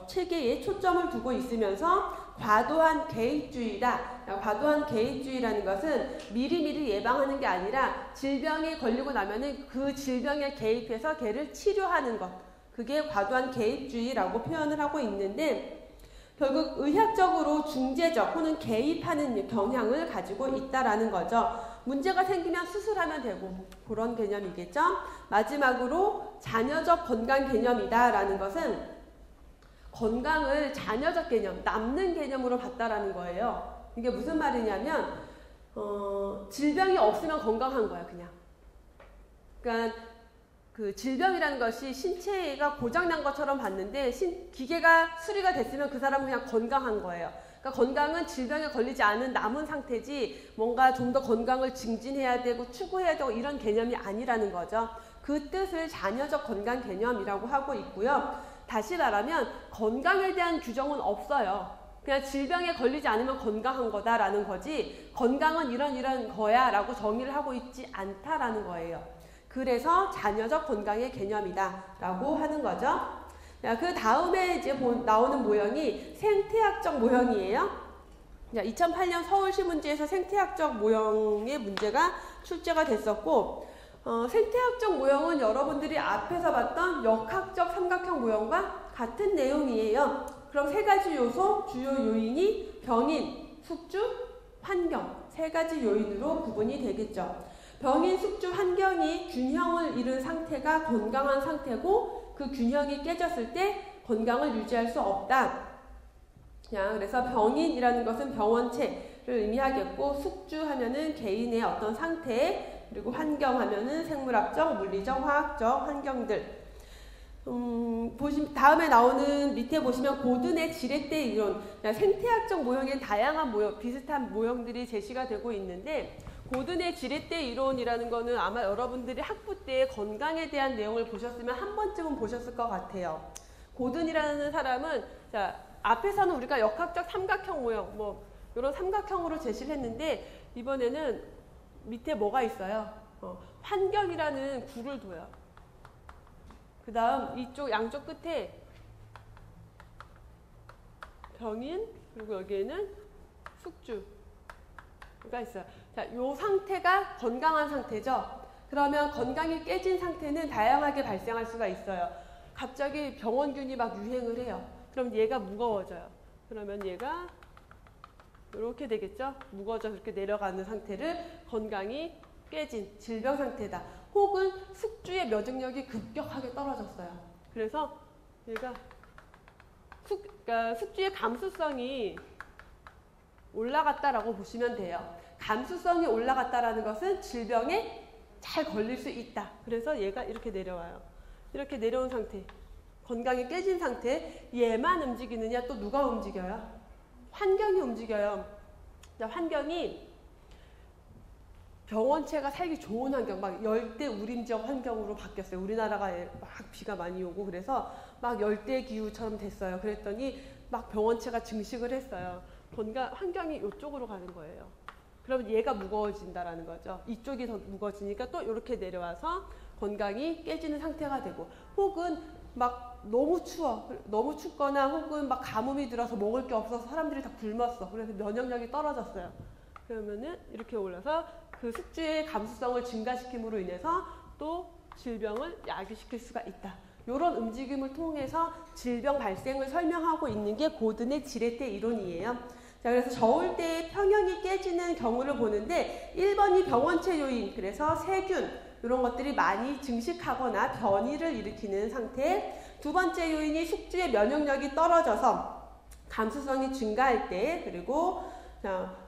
체계에 초점을 두고 있으면서 과도한 개입주의다. 과도한 개입주의라는 것은 미리미리 예방하는 게 아니라 질병이 걸리고 나면은 그 질병에 개입해서 걔를 치료하는 것. 그게 과도한 개입주의라고 표현을 하고 있는데, 결국 의학적으로 중재적 혹은 개입하는 경향을 가지고 있다라는 거죠. 문제가 생기면 수술하면 되고 그런 개념이겠죠. 마지막으로 자녀적 건강 개념이다라는 것은 건강을 자녀적 개념, 남는 개념으로 봤다라는 거예요. 이게 무슨 말이냐면 질병이 없으면 건강한 거야, 그냥. 그러니까 그 질병이라는 것이 신체가 고장난 것처럼 봤는데 기계가 수리가 됐으면 그 사람은 그냥 건강한 거예요. 그러니까 건강은 질병에 걸리지 않은 남은 상태지 뭔가 좀 더 건강을 증진해야 되고 추구해야 되고 이런 개념이 아니라는 거죠. 그 뜻을 자녀적 건강 개념이라고 하고 있고요. 다시 말하면 건강에 대한 규정은 없어요. 그냥 질병에 걸리지 않으면 건강한 거다라는 거지 건강은 이런 거야 라고 정의를 하고 있지 않다라는 거예요. 그래서 자녀적 건강의 개념이다 라고 하는 거죠. 그 다음에 이제 나오는 모형이 생태학적 모형이에요. 2008년 서울시 문제에서 생태학적 모형의 문제가 출제가 됐었고, 생태학적 모형은 여러분들이 앞에서 봤던 역학적 삼각형 모형과 같은 내용이에요. 그럼 세 가지 요소, 주요 요인이 병인, 숙주, 환경, 세 가지 요인으로 구분이 되겠죠. 병인, 숙주, 환경이 균형을 잃은 상태가 건강한 상태고 그 균형이 깨졌을 때 건강을 유지할 수 없다. 그래서 병인이라는 것은 병원체를 의미하겠고 수주 하면은 개인의 어떤 상태, 그리고 환경 하면은 생물학적, 물리적, 화학적 환경들. 다음에 나오는 밑에 보시면 고든의 지렛대 이론, 생태학적 모형엔 다양한 모형, 비슷한 모형들이 제시가 되고 있는데 고든의 지렛대 이론이라는 거는 아마 여러분들이 학부 때 건강에 대한 내용을 보셨으면 한 번쯤은 보셨을 것 같아요. 고든이라는 사람은 앞에서는 우리가 역학적 삼각형 모형 이런 삼각형으로 제시를 했는데 이번에는 밑에 뭐가 있어요? 환경이라는 구를 둬요. 그 다음 이쪽 양쪽 끝에 병인 그리고 여기에는 숙주가 있어요. 요 상태가 건강한 상태죠. 그러면 건강이 깨진 상태는 다양하게 발생할 수가 있어요. 갑자기 병원균이 막 유행을 해요. 그럼 얘가 무거워져요. 그러면 얘가 이렇게 되겠죠. 무거워져 이렇게 내려가는 상태를 건강이 깨진 질병 상태다. 혹은 숙주의 면역력이 급격하게 떨어졌어요. 그래서 얘가 그러니까 숙주의 감수성이 올라갔다라고 보시면 돼요. 감수성이 올라갔다라는 것은 질병에 잘 걸릴 수 있다. 그래서 얘가 이렇게 내려와요. 이렇게 내려온 상태, 건강이 깨진 상태, 얘만 움직이느냐 또 누가 움직여요? 환경이 움직여요. 환경이 병원체가 살기 좋은 환경, 막 열대 우림지역 환경으로 바뀌었어요. 우리나라가 막 비가 많이 오고 그래서 막 열대 기후처럼 됐어요. 그랬더니 막 병원체가 증식을 했어요. 환경이 이쪽으로 가는 거예요. 그러면 얘가 무거워진다라는 거죠. 이쪽이 더 무거워지니까 또 이렇게 내려와서 건강이 깨지는 상태가 되고, 혹은 막 너무 추워, 너무 춥거나 혹은 막 가뭄이 들어서 먹을 게 없어서 사람들이 다 굶었어. 그래서 면역력이 떨어졌어요. 그러면은 이렇게 올라서 그 숙주의 감수성을 증가시킴으로 인해서 또 질병을 야기시킬 수가 있다. 이런 움직임을 통해서 질병 발생을 설명하고 있는 게 고든의 지렛대 이론이에요. 자, 그래서 저울대의 평형이 깨지는 경우를 보는데 1번이 병원체 요인, 그래서 세균 이런 것들이 많이 증식하거나 변이를 일으키는 상태. 두 번째 요인이 숙주의 면역력이 떨어져서 감수성이 증가할 때, 그리고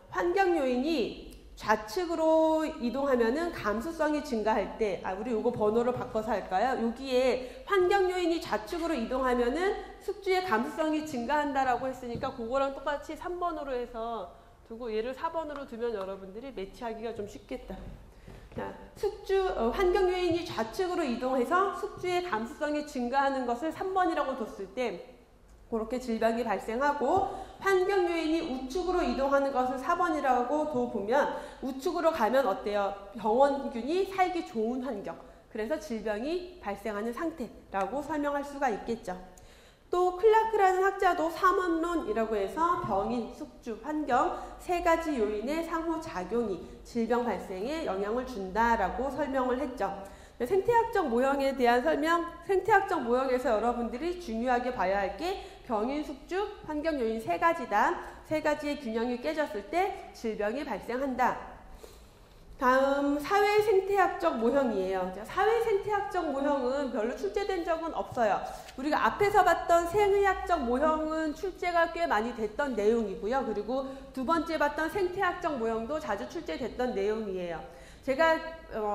환경 요인이 좌측으로 이동하면은 감수성이 증가할 때, 우리 요거 번호를 바꿔서 할까요? 여기에 환경 요인이 좌측으로 이동하면은 숙주의 감수성이 증가한다라고 했으니까 그거랑 똑같이 3번으로 해서 두고 얘를 4번으로 두면 여러분들이 매치하기가 좀 쉽겠다. 자, 환경 요인이 좌측으로 이동해서 숙주의 감수성이 증가하는 것을 3번이라고 뒀을 때 그렇게 질병이 발생하고, 환경 요인이 우측으로 이동하는 것을 4번이라고 보면 우측으로 가면 어때요? 병원균이 살기 좋은 환경, 그래서 질병이 발생하는 상태라고 설명할 수가 있겠죠. 또 클라크라는 학자도 삼원론이라고 해서 병인, 숙주, 환경 세 가지 요인의 상호작용이 질병 발생에 영향을 준다라고 설명을 했죠. 생태학적 모형에 대한 설명, 생태학적 모형에서 여러분들이 중요하게 봐야 할 게 병인, 숙주, 환경 요인 세 가지다. 세 가지의 균형이 깨졌을 때 질병이 발생한다. 다음 사회생태학적 모형이에요. 사회생태학적 모형은 별로 출제된 적은 없어요. 우리가 앞에서 봤던 생의학적 모형은 출제가 꽤 많이 됐던 내용이고요. 그리고 두 번째 봤던 생태학적 모형도 자주 출제됐던 내용이에요. 제가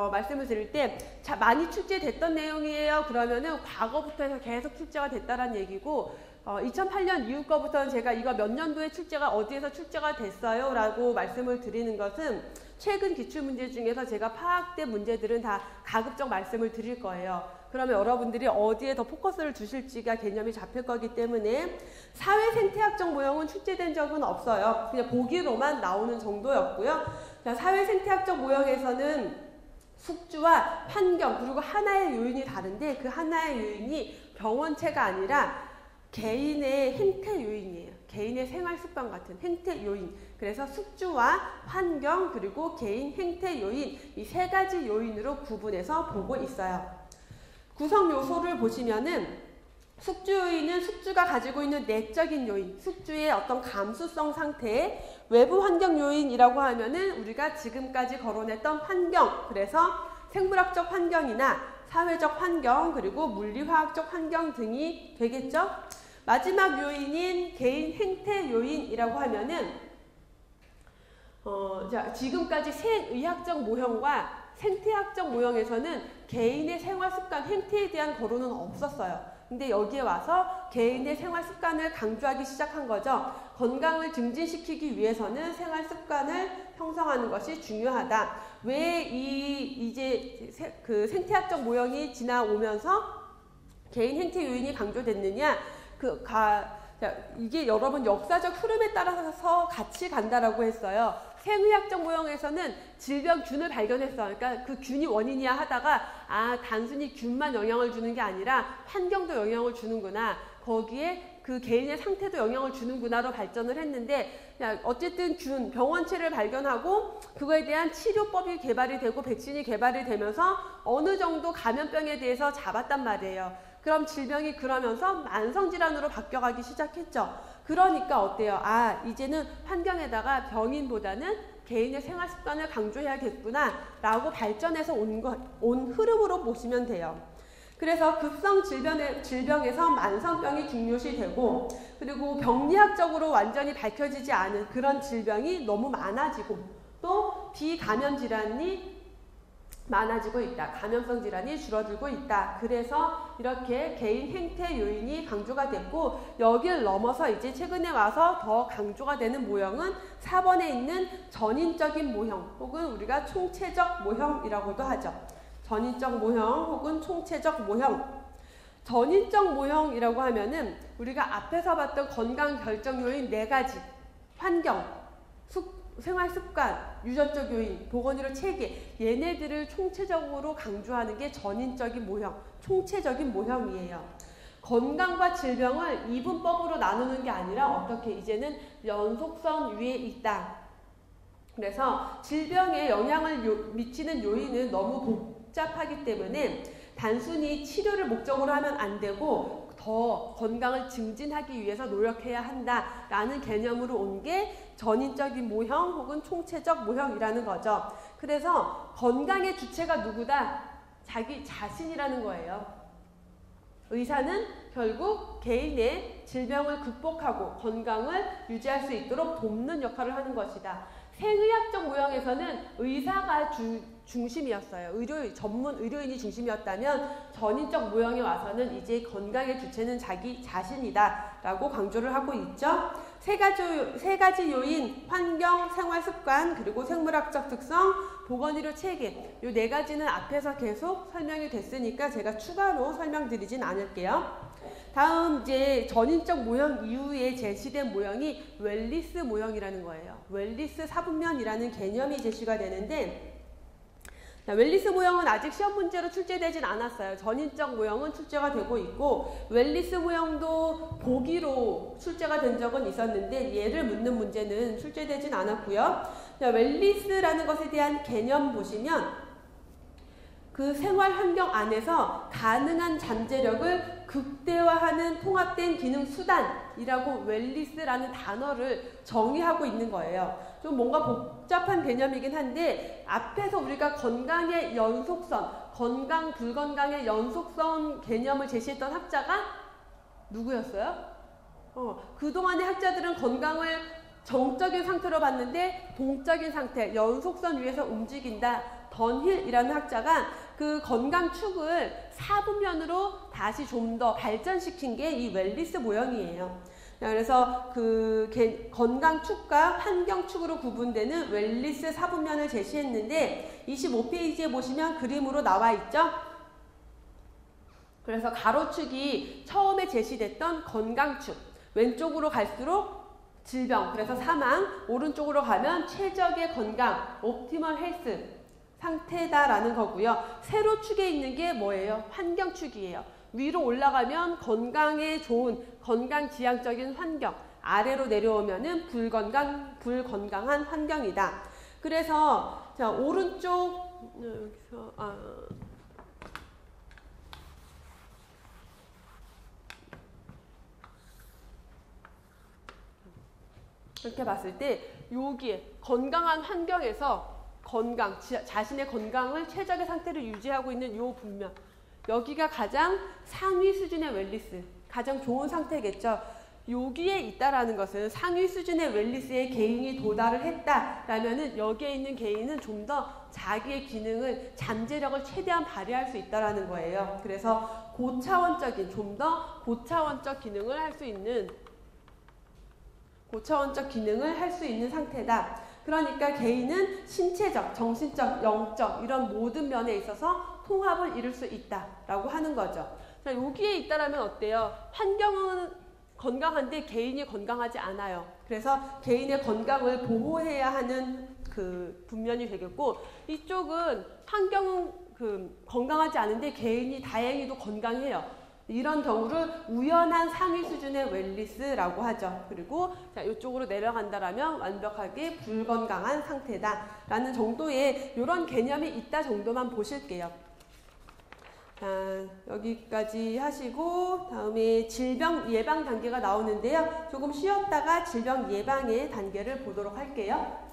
말씀을 드릴 때 많이 출제됐던 내용이에요. 그러면은 과거부터 해서 계속 출제가 됐다는 얘기고, 2008년 이후 거부터는 제가 이거 몇 년도에 출제가 어디에서 출제가 됐어요 라고 말씀을 드리는 것은 최근 기출문제 중에서 제가 파악된 문제들은 다 가급적 말씀을 드릴 거예요. 그러면 여러분들이 어디에 더 포커스를 두실지가 개념이 잡힐 거기 때문에 사회생태학적 모형은 출제된 적은 없어요. 그냥 보기로만 나오는 정도였고요. 사회생태학적 모형에서는 숙주와 환경 그리고 하나의 요인이 다른데, 그 하나의 요인이 병원체가 아니라 개인의 행태 요인이에요. 개인의 생활 습관 같은 행태 요인. 그래서 숙주와 환경 그리고 개인 행태 요인, 이 세 가지 요인으로 구분해서 보고 있어요. 구성 요소를 보시면은 숙주 요인은 숙주가 가지고 있는 내적인 요인, 숙주의 어떤 감수성 상태, 외부 환경 요인이라고 하면은 우리가 지금까지 거론했던 환경, 그래서 생물학적 환경이나 사회적 환경 그리고 물리화학적 환경 등이 되겠죠. 마지막 요인인 개인 행태 요인이라고 하면은 지금까지 생의학적 모형과 생태학적 모형에서는 개인의 생활 습관, 행태에 대한 거론은 없었어요. 근데 여기에 와서 개인의 생활 습관을 강조하기 시작한 거죠. 건강을 증진시키기 위해서는 생활 습관을 형성하는 것이 중요하다. 왜 이제 그 생태학적 모형이 지나오면서 개인 행태 요인이 강조됐느냐? 이게 여러분 역사적 흐름에 따라서 같이 간다라고 했어요. 생의학적 모형에서는 질병균을 발견했어. 그러니까 그 균이 원인이야 하다가 단순히 균만 영향을 주는 게 아니라 환경도 영향을 주는구나. 거기에 그 개인의 상태도 영향을 주는구나로 발전을 했는데, 어쨌든 병원체를 발견하고 그거에 대한 치료법이 개발이 되고 백신이 개발이 되면서 어느 정도 감염병에 대해서 잡았단 말이에요. 그럼 질병이 그러면서 만성질환으로 바뀌어가기 시작했죠. 그러니까 어때요? 이제는 환경에다가 병인보다는 개인의 생활 습관을 강조해야겠구나 라고 발전해서 온 흐름으로 보시면 돼요. 그래서 급성 질병에서 만성병이 중요시되고, 그리고 병리학적으로 완전히 밝혀지지 않은 그런 질병이 너무 많아지고, 또 비감염 질환이 많아지고 있다. 감염성 질환이 줄어들고 있다. 그래서 이렇게 개인 행태 요인이 강조가 됐고, 여길 넘어서 이제 최근에 와서 더 강조가 되는 모형은 4번에 있는 전인적인 모형 혹은 우리가 총체적 모형이라고도 하죠. 전인적 모형 혹은 총체적 모형. 전인적 모형이라고 하면은 우리가 앞에서 봤던 건강 결정 요인 4가지, 환경, 생활 습관, 유전적 요인, 보건의료 체계, 얘네들을 총체적으로 강조하는 게 전인적인 모형, 총체적인 모형이에요. 건강과 질병을 이분법으로 나누는 게 아니라 어떻게 이제는 연속성 위에 있다. 그래서 질병에 영향을 미치는 요인은 너무 복잡하기 때문에 단순히 치료를 목적으로 하면 안 되고 더 건강을 증진하기 위해서 노력해야 한다라는 개념으로 온 게 전인적인 모형 혹은 총체적 모형이라는 거죠. 그래서 건강의 주체가 누구다? 자기 자신이라는 거예요. 의사는 결국 개인의 질병을 극복하고 건강을 유지할 수 있도록 돕는 역할을 하는 것이다. 생의학적 모형에서는 의사가 중심이었어요. 전문 의료인이 중심이었다면 전인적 모형에 와서는 이제 건강의 주체는 자기 자신이다 라고 강조를 하고 있죠. 세 가지 요인, 환경, 생활습관, 그리고 생물학적 특성, 보건의료 체계. 이 네 가지는 앞에서 계속 설명이 됐으니까 제가 추가로 설명드리진 않을게요. 다음 이제 전인적 모형 이후에 제시된 모형이 웰리스 모형이라는 거예요. 웰리스 사분면이라는 개념이 제시가 되는데, 웰리스 모형은 아직 시험 문제로 출제되진 않았어요. 전인적 모형은 출제가 되고 있고 웰리스 모형도 보기로 출제가 된 적은 있었는데 얘를 묻는 문제는 출제되진 않았고요. 웰리스라는 것에 대한 개념 보시면 그 생활 환경 안에서 가능한 잠재력을 극대화하는 통합된 기능 수단이라고 웰리스라는 단어를 정의하고 있는 거예요. 좀 뭔가 복잡한 개념이긴 한데 앞에서 우리가 건강의 연속선, 건강, 불건강의 연속선 개념을 제시했던 학자가 누구였어요? 그동안의 학자들은 건강을 정적인 상태로 봤는데 동적인 상태, 연속선 위에서 움직인다. 던힐이라는 학자가 그 건강축을 사분면으로 다시 좀 더 발전시킨 게 이 웰리스 모형이에요. 그래서 그 건강축과 환경축으로 구분되는 웰리스 사분면을 제시했는데 25페이지에 보시면 그림으로 나와 있죠. 그래서 가로축이 처음에 제시됐던 건강축, 왼쪽으로 갈수록 질병, 그래서 사망, 오른쪽으로 가면 최적의 건강, 옵티멀 헬스 상태다라는 거고요. 세로 축에 있는 게 뭐예요? 환경축이에요. 위로 올라가면 건강에 좋은 건강지향적인 환경, 아래로 내려오면은 불건강한 환경이다. 그래서 자 오른쪽 여기서 이렇게 봤을 때 여기에 건강한 환경에서 자신의 건강을 최적의 상태를 유지하고 있는 요 분면, 여기가 가장 상위 수준의 웰리스, 가장 좋은 상태겠죠. 여기에 있다라는 것은 상위 수준의 웰리스에 개인이 도달을 했다라면은 여기에 있는 개인은 좀 더 자기의 기능을, 잠재력을 최대한 발휘할 수 있다라는 거예요. 그래서 고차원적인, 좀 더 고차원적 기능을 할 수 있는 상태다. 그러니까 개인은 신체적, 정신적, 영적 이런 모든 면에 있어서 통합을 이룰 수 있다라고 하는 거죠. 자, 여기에 있다라면 어때요? 환경은 건강한데 개인이 건강하지 않아요. 그래서 개인의 건강을 보호해야 하는 그 분면이 되겠고, 이쪽은 환경은 건강하지 않은데 개인이 다행히도 건강해요. 이런 경우를 우연한 상위 수준의 웰리스라고 하죠. 그리고 자, 이쪽으로 내려간다라면 완벽하게 불건강한 상태다라는 정도의 이런 개념이 있다 정도만 보실게요. 자, 여기까지 하시고 다음에 질병 예방 단계가 나오는데요. 조금 쉬었다가 질병 예방의 단계를 보도록 할게요.